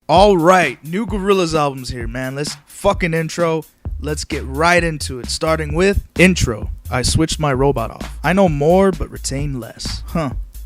Alright, new Gorillaz albums here, man. Let's fucking intro. Let's get right into it. Starting with intro. I switched my robot off. I know more, but retain less.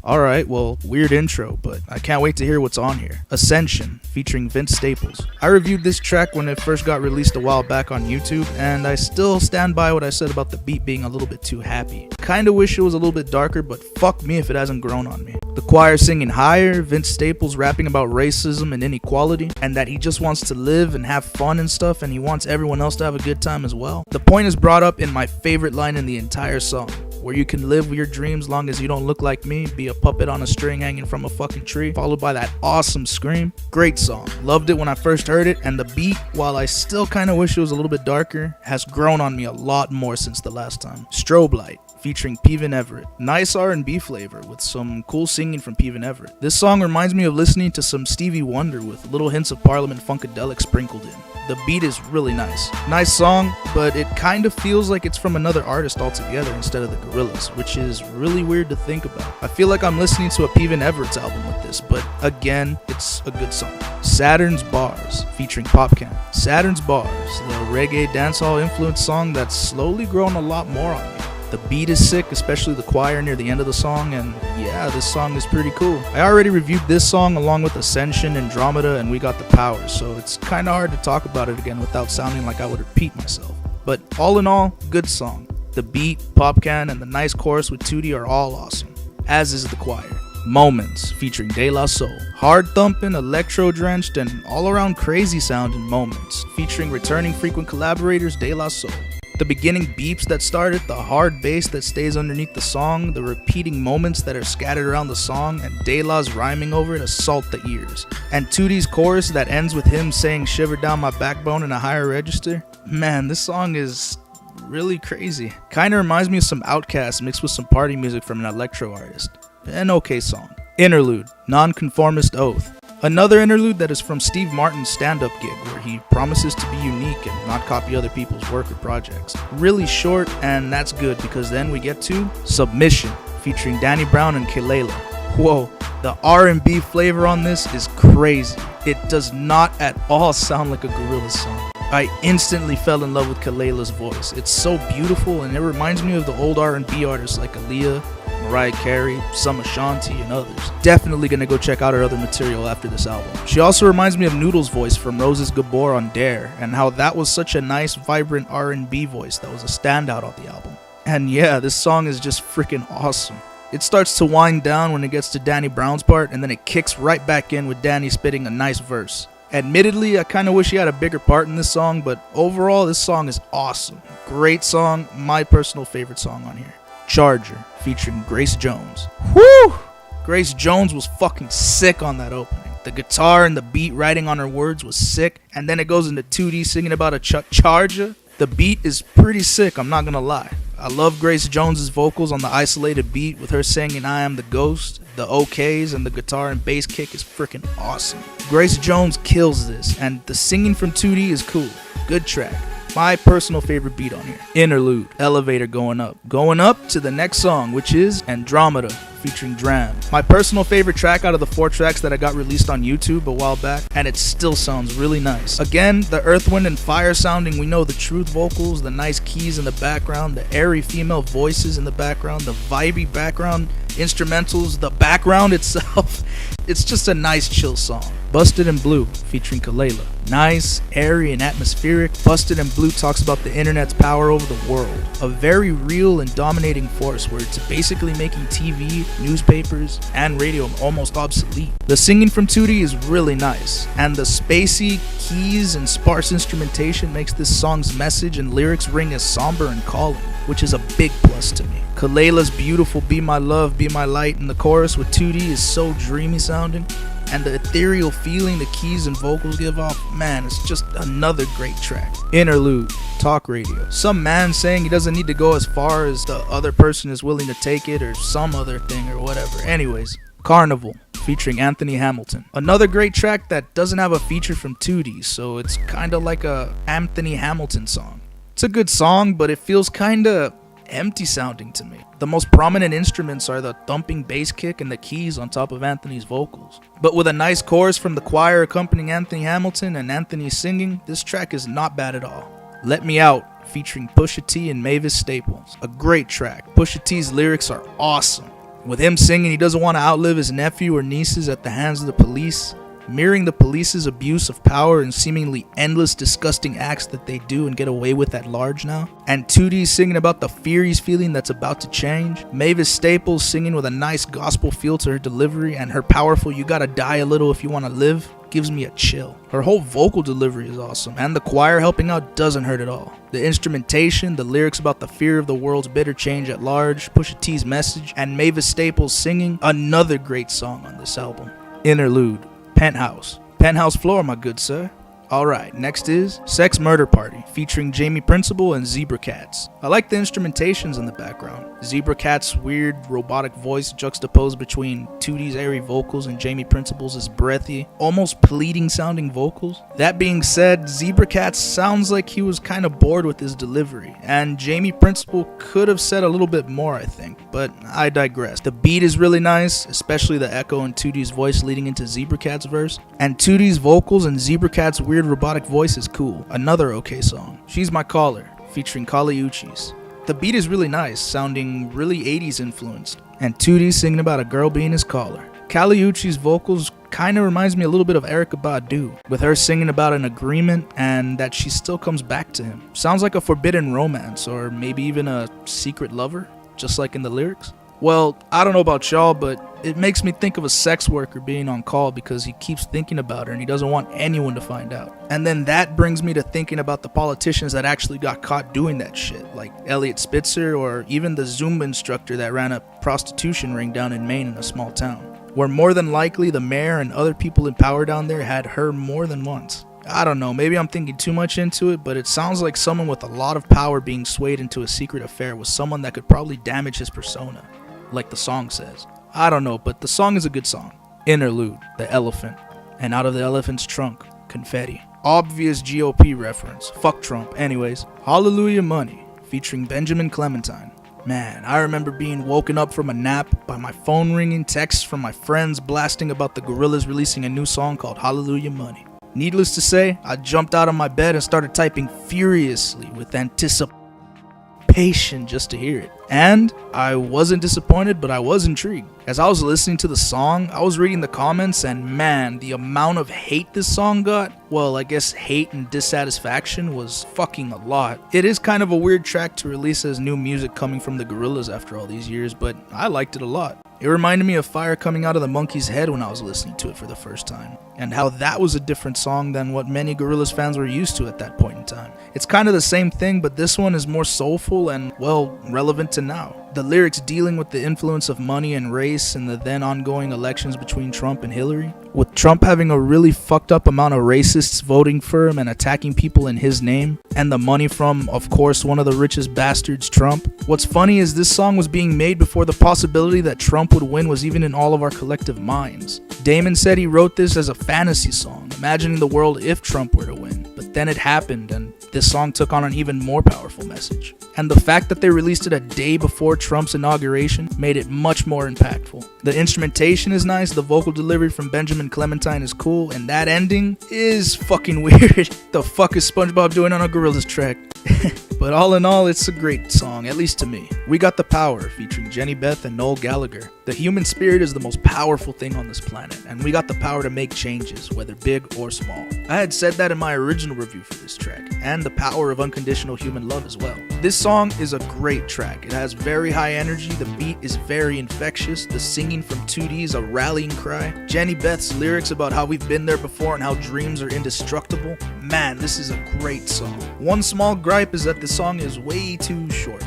Alright, well, weird intro, but I can't wait to hear what's on here. Ascension, featuring Vince Staples. I reviewed this track when it first got released a while back on YouTube, and I still stand by what I said about the beat being a little bit too happy. Kinda wish it was a little bit darker, but fuck me if it hasn't grown on me. The choir singing higher, Vince Staples rapping about racism and inequality, and that he just wants to live and have fun and stuff, and he wants everyone else to have a good time as well. The point is brought up in my favorite line in the entire song, where you can live your dreams long as you don't look like me, be a puppet on a string hanging from a fucking tree, followed by that awesome scream. Great song. Loved it when I first heard it, and the beat, while I still kinda wish it was a little bit darker, has grown on me a lot more since the last time. Strobe Light, featuring Peven Everett. Nice R&B flavor with some cool singing from Peven Everett. This song reminds me of listening to some Stevie Wonder with little hints of Parliament Funkadelic sprinkled in. The beat is really nice. Nice song, but it kind of feels like it's from another artist altogether instead of the Gorillaz, which is really weird to think about. I feel like I'm listening to a Peven Everett's album with this, but again, it's a good song. Saturn's Bars, featuring Popcan. Saturn's Bars, the reggae dancehall influenced song that's slowly grown a lot more on me. The beat is sick, especially the choir near the end of the song, and yeah, this song is pretty cool. I already reviewed this song along with Ascension, Andromeda, and We Got the Power, so it's kinda hard to talk about it again without sounding like I would repeat myself. But all in all, good song. The beat, Popcan, and the nice chorus with Tootie are all awesome, as is the choir. Moments, featuring De La Soul. Hard thumping, electro drenched, and all around crazy sounding Moments, featuring returning frequent collaborators De La Soul. The beginning beeps that started, the hard bass that stays underneath the song, the repeating moments that are scattered around the song, and De La's rhyming over it assault the ears. And Tootie's chorus that ends with him saying "shiver down my backbone" in a higher register. Man, this song is really crazy. Kinda reminds me of some Outkast mixed with some party music from an electro artist. An okay song. Interlude, Nonconformist Oath. Another interlude that is from Steve Martin's stand-up gig, where he promises to be unique and not copy other people's work or projects. Really short, and that's good because then we get to Submission, featuring Danny Brown and Kelela. Whoa, the R&B flavor on this is crazy. It does not at all sound like a Gorillaz song. I instantly fell in love with Kelela's voice. It's so beautiful, and it reminds me of the old R&B artists like Aaliyah, Mariah Carey, some Ashanti, and others. Definitely gonna go check out her other material after this album. She also reminds me of Noodle's voice from Rose's Gabor on Dare, and how that was such a nice, vibrant R&B voice that was a standout on the album. And yeah, this song is just freaking awesome. It starts to wind down when it gets to Danny Brown's part, and then it kicks right back in with Danny spitting a nice verse. Admittedly, I kinda wish he had a bigger part in this song, but overall, this song is awesome. Great song, my personal favorite song on here. Charger, featuring Grace Jones. Woo! Grace Jones was fucking sick on that opening. The guitar and the beat writing on her words was sick, and then it goes into 2D singing about a charger. The beat is pretty sick, I'm not gonna lie. I love Grace Jones's vocals on the isolated beat with her singing "I Am the Ghost." The OKs and the guitar and bass kick is freaking awesome. Grace Jones kills this, and the singing from 2D is cool. Good track. My personal favorite beat on here. Interlude, elevator going up. Going up to the next song, which is Andromeda, featuring Dram. My personal favorite track out of the 4 tracks that I got released on YouTube a while back, and it still sounds really nice. Again, the Earth, Wind, and Fire sounding, we know the truth vocals, the nice keys in the background, the airy female voices in the background, the vibey background instrumentals, the background itself. It's just a nice chill song. Busted in Blue, featuring Kelela. Nice, airy, and atmospheric. Busted in Blue talks about the internet's power over the world. A very real and dominating force where it's basically making TV, newspapers, and radio almost obsolete. The singing from Tootie is really nice, and the spacey keys and sparse instrumentation makes this song's message and lyrics ring as somber and calling, which is a big plus to me. Kelela's beautiful "Be My Love, Be My Light" in the chorus with Tootie is so dreamy sounding, and the ethereal feeling the keys and vocals give off, man, it's just another great track. Interlude, talk radio. Some man saying he doesn't need to go as far as the other person is willing to take it, or some other thing or whatever. Anyways, Carnival, featuring Anthony Hamilton. Another great track that doesn't have a feature from Tootie, so it's kinda like a Anthony Hamilton song. It's a good song, but it feels kinda empty sounding to me. The most prominent instruments are the thumping bass kick and the keys on top of Anthony's vocals. But with a nice chorus from the choir accompanying Anthony Hamilton and Anthony singing, this track is not bad at all. Let Me Out, featuring Pusha T and Mavis Staples. A great track. Pusha T's lyrics are awesome. With him singing he doesn't want to outlive his nephew or nieces at the hands of the police, mirroring the police's abuse of power and seemingly endless disgusting acts that they do and get away with at large now. And 2D's singing about the fear he's feeling that's about to change. Mavis Staples singing with a nice gospel feel to her delivery, and her powerful "you gotta die a little if you want to live" gives me a chill. Her whole vocal delivery is awesome, and the choir helping out doesn't hurt at all. The instrumentation, the lyrics about the fear of the world's bitter change at large, Pusha T's message, and Mavis Staples singing, another great song on this album. Interlude. Penthouse. Penthouse floor, my good sir. Alright, next is Sex Murder Party, featuring Jamie Principle and Zebra Cats. I like the instrumentations in the background. Zebra Cat's weird robotic voice juxtaposed between 2D's airy vocals and Jamie Principle's breathy, almost pleading sounding vocals. That being said, Zebra Cat sounds like he was kind of bored with his delivery, and Jamie Principle could have said a little bit more, I think, but I digress. The beat is really nice, especially the echo in 2D's voice leading into Zebra Cat's verse, and 2D's vocals and Zebra Cat's weird robotic voice is cool. Another okay song. She's My Caller, featuring Kali Uchis. The beat is really nice, sounding really 80s influenced, and 2D singing about a girl being his caller. Kali Uchis' vocals kinda reminds me a little bit of Erykah Badu, with her singing about an agreement and that she still comes back to him. Sounds like a forbidden romance, or maybe even a secret lover, just like in the lyrics. Well, I don't know about y'all, but it makes me think of a sex worker being on call because he keeps thinking about her and he doesn't want anyone to find out. And then that brings me to thinking about the politicians that actually got caught doing that shit, like Elliot Spitzer or even the Zumba instructor that ran a prostitution ring down in Maine in a small town, where more than likely the mayor and other people in power down there had her more than once. I don't know, maybe I'm thinking too much into it, but it sounds like someone with a lot of power being swayed into a secret affair with someone that could probably damage his persona, like the song says. I don't know, but the song is a good song. Interlude, The Elephant, and Out of the Elephant's Trunk, Confetti. Obvious GOP reference, fuck Trump. Anyways, Hallelujah Money, featuring Benjamin Clementine. Man, I remember being woken up from a nap by my phone ringing, texts from my friends blasting about the Gorillaz releasing a new song called Hallelujah Money. Needless to say, I jumped out of my bed and started typing furiously with anticipation just to hear it. And I wasn't disappointed, but I was intrigued. As I was listening to the song, I was reading the comments, and man, the amount of hate this song got, well, I guess hate and dissatisfaction was fucking a lot. It is kind of a weird track to release as new music coming from the Gorillaz after all these years, but I liked it a lot. It reminded me of fire coming out of the monkey's head when I was listening to it for the first time, and how that was a different song than what many Gorillaz fans were used to at that point in time. It's kind of the same thing, but this one is more soulful and, well, relevant to now. The lyrics dealing with the influence of money and race in the then ongoing elections between Trump and Hillary, with Trump having a really fucked up amount of racists voting for him and attacking people in his name, and the money from, of course, one of the richest bastards, Trump. What's funny is this song was being made before the possibility that Trump would win was even in all of our collective minds. Damon said he wrote this as a fantasy song, imagining the world if Trump were to win, but then it happened and this song took on an even more powerful message. And the fact that they released it a day before Trump's inauguration made it much more impactful. The instrumentation is nice, the vocal delivery from Benjamin Clementine is cool, and that ending is fucking weird. The fuck is SpongeBob doing on a Gorillaz track? But all in all, it's a great song, at least to me. We Got the Power, featuring Jenny Beth and Noel Gallagher. The human spirit is the most powerful thing on this planet, and we got the power to make changes, whether big or small. I had said that in my original review for this track, and the power of unconditional human love as well. This song is a great track. It has very high energy, the beat is very infectious, the singing from 2D is a rallying cry. Jenny Beth's lyrics about how we've been there before and how dreams are indestructible. Man, this is a great song. One small gripe is that the song is way too short.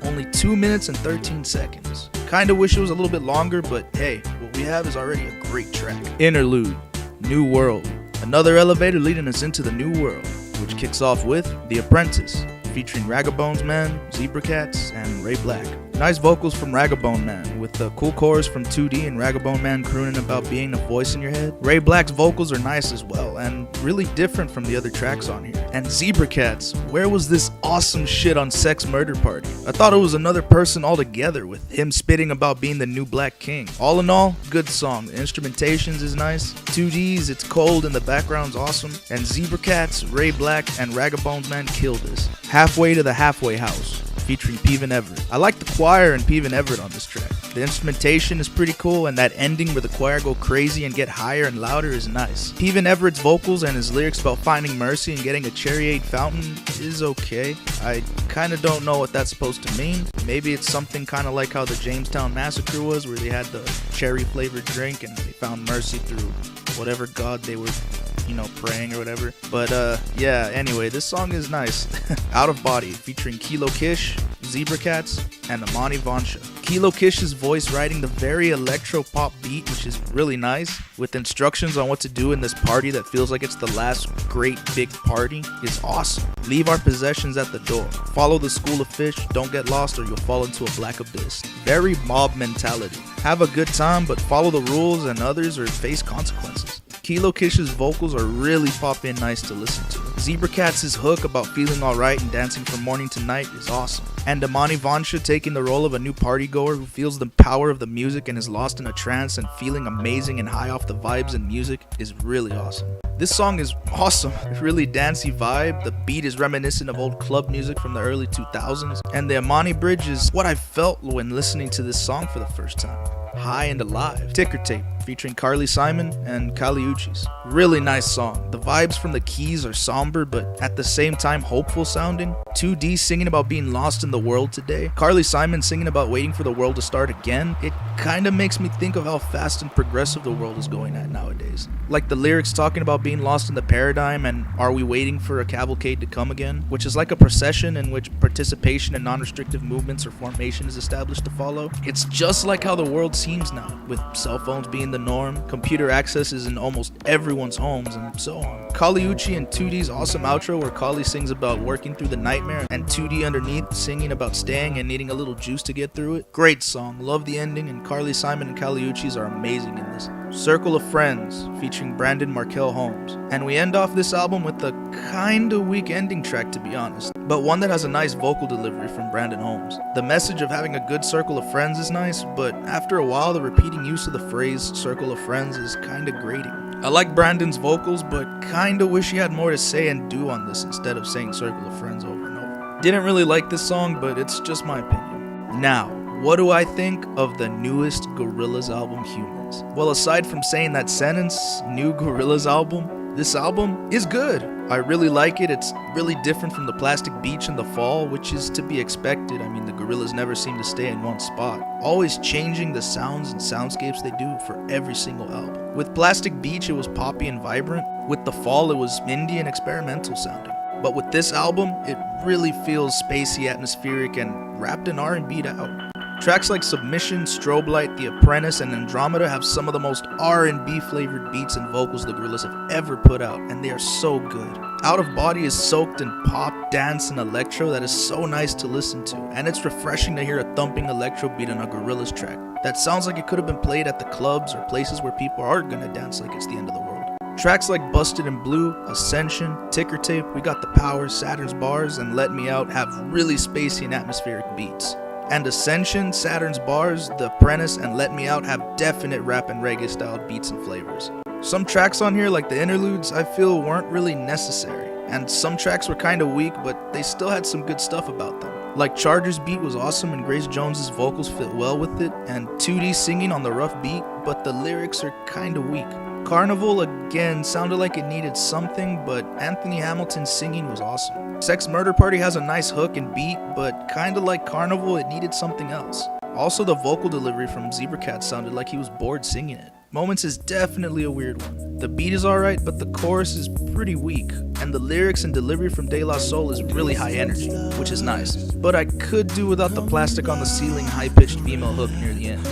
Only 2 minutes and 13 seconds. Kinda wish it was a little bit longer, but hey, what we have is already a great track. Interlude, New World. Another elevator leading us into the new world, which kicks off with The Apprentice, featuring Ragabones Man, Zebra Cats, and Ray Black. Nice vocals from Ragabone Man, with the cool chorus from 2D and Ragabone Man crooning about being a voice in your head. Ray Black's vocals are nice as well, and really different from the other tracks on here. And Zebra Cats, where was this awesome shit on Sex Murder Party? I thought it was another person altogether, with him spitting about being the new Black King. All in all, good song. The instrumentations is nice. 2Ds, it's cold and the background's awesome. And Zebra Cats, Ray Black, and Ragabone Man killed this. Halfway to the Halfway House, featuring Peven Everett. I like the choir and Peven Everett on this track. The instrumentation is pretty cool, and that ending where the choir go crazy and get higher and louder is nice. Peven Everett's vocals and his lyrics about finding mercy and getting a cherryade fountain is okay. I kinda don't know what that's supposed to mean. Maybe it's something kinda like how the Jamestown Massacre was, where they had the cherry flavored drink and they found mercy through whatever god they were, praying or whatever. But yeah, anyway, this song is nice. Out of Body, featuring Kilo Kish, Zebra Cats, and Amani Vansha. Kilo Kish's voice writing the very electro-pop beat, which is really nice, with instructions on what to do in this party that feels like it's the last great big party, is awesome. Leave our possessions at the door. Follow the school of fish, don't get lost or you'll fall into a black abyss. Very mob mentality. Have a good time, but follow the rules and others or face consequences. Kilo Kish's vocals are really poppy and nice to listen to. Zebra Cats' hook about feeling alright and dancing from morning to night is awesome. And Amani Vansha taking the role of a new partygoer who feels the power of the music and is lost in a trance and feeling amazing and high off the vibes and music is really awesome. This song is awesome, really dancey vibe. The beat is reminiscent of old club music from the early 2000s, and the Amani bridge is what I felt when listening to this song for the first time. High and Alive. Ticker Tape, featuring Carly Simon and Kali Uchis. Really nice song. The vibes from the keys are somber, but at the same time hopeful sounding. 2D singing about being lost in the world today. Carly Simon singing about waiting for the world to start again. It kinda makes me think of how fast and progressive the world is going at nowadays. Like the lyrics talking about being lost in the paradigm and are we waiting for a cavalcade to come again, which is like a procession in which participation in non-restrictive movements or formation is established to follow. It's just like how the world seems now, with cell phones being the norm, computer access is in almost everyone's homes, and so on. Kali Uchi and 2D's awesome outro where Kali sings about working through the nightmare and 2D underneath singing about staying and needing a little juice to get through it. Great song, love the ending, and Carly Simon and Kali Uchis are amazing in this. Circle of Friends, featuring Brandon Markel Holmes. And we end off this album with a kinda weak ending track, to be honest, but one that has a nice vocal delivery from Brandon Holmes. The message of having a good circle of friends is nice, but after a while the repeating use of the phrase circle of friends is kinda grating. I like Brandon's vocals, but kinda wish he had more to say and do on this instead of saying circle of friends over and over. Didn't really like this song, but it's just my opinion. Now, what do I think of the newest Gorillaz album, Humanz? Well, aside from saying that sentence, new Gorillaz album, this album is good. I really like it. It's really different from the Plastic Beach in the fall, which is to be expected. I mean, the Gorillaz never seem to stay in one spot, always changing the sounds and soundscapes they do for every single album. With Plastic Beach, it was poppy and vibrant. With the fall, it was indie and experimental sounding. But with this album, it really feels spacey, atmospheric, and wrapped in R&B'd out. Tracks like Submission, Strobe Light, The Apprentice, and Andromeda have some of the most R&B flavored beats and vocals the Gorillaz have ever put out, and they are so good. Out of Body is soaked in pop, dance, and electro that is so nice to listen to, and it's refreshing to hear a thumping electro beat on a Gorillaz track that sounds like it could have been played at the clubs or places where people are gonna dance like it's the end of the world. Tracks like Busted in Blue, Ascension, Ticker Tape, We Got the Power, Saturn's Bars, and Let Me Out have really spacey and atmospheric beats. And Ascension, Saturn's Bars, The Apprentice, and Let Me Out have definite rap and reggae styled beats and flavors. Some tracks on here, like the interludes, I feel weren't really necessary. And some tracks were kinda weak, but they still had some good stuff about them. Like Charger's beat was awesome and Grace Jones's vocals fit well with it, and 2D singing on the rough beat, but the lyrics are kinda weak. Carnival, again, sounded like it needed something, but Anthony Hamilton's singing was awesome. Sex Murder Party has a nice hook and beat, but kinda like Carnival, it needed something else. Also, the vocal delivery from Zebra Cat sounded like he was bored singing it. Moments is definitely a weird one. The beat is alright, but the chorus is pretty weak, and the lyrics and delivery from De La Soul is really high energy, which is nice. But I could do without the plastic on the ceiling high-pitched female hook near the end.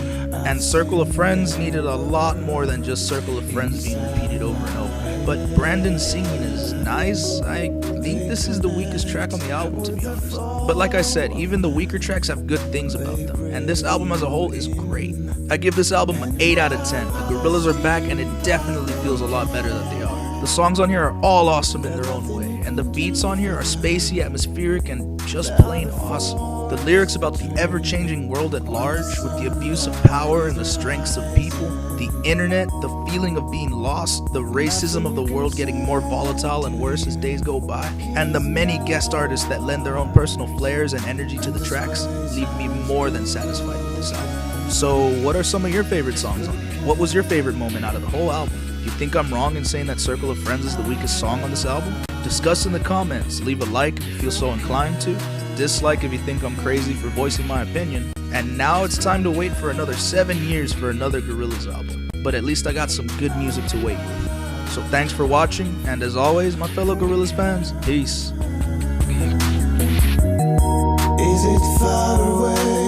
And Circle of Friends needed a lot more than just Circle of Friends being repeated over and over. but Brandon's singing is nice. I think this is the weakest track on the album, to be honest. But like I said, even the weaker tracks have good things about them, and this album as a whole is great. I give this album an 8 out of 10. The Gorillaz are back, and it definitely feels a lot better that they are. The songs on here are all awesome in their own way, and the beats on here are spacey, atmospheric, and just plain awesome. The lyrics about the ever-changing world at large, with the abuse of power and the strengths of people, the internet, the feeling of being lost, the racism of the world getting more volatile and worse as days go by, and the many guest artists that lend their own personal flares and energy to the tracks, leave me more than satisfied with this album. So what are some of your favorite songs on here? What was your favorite moment out of the whole album? You think I'm wrong in saying that Circle of Friends is the weakest song on this album? Discuss in the comments, leave a like if you feel so inclined to, dislike if you think I'm crazy for voicing my opinion, and now it's time to wait for another 7 years for another Gorillaz album, but at least I got some good music to wait with. So thanks for watching, and as always, my fellow Gorillaz fans, peace. Is it far away?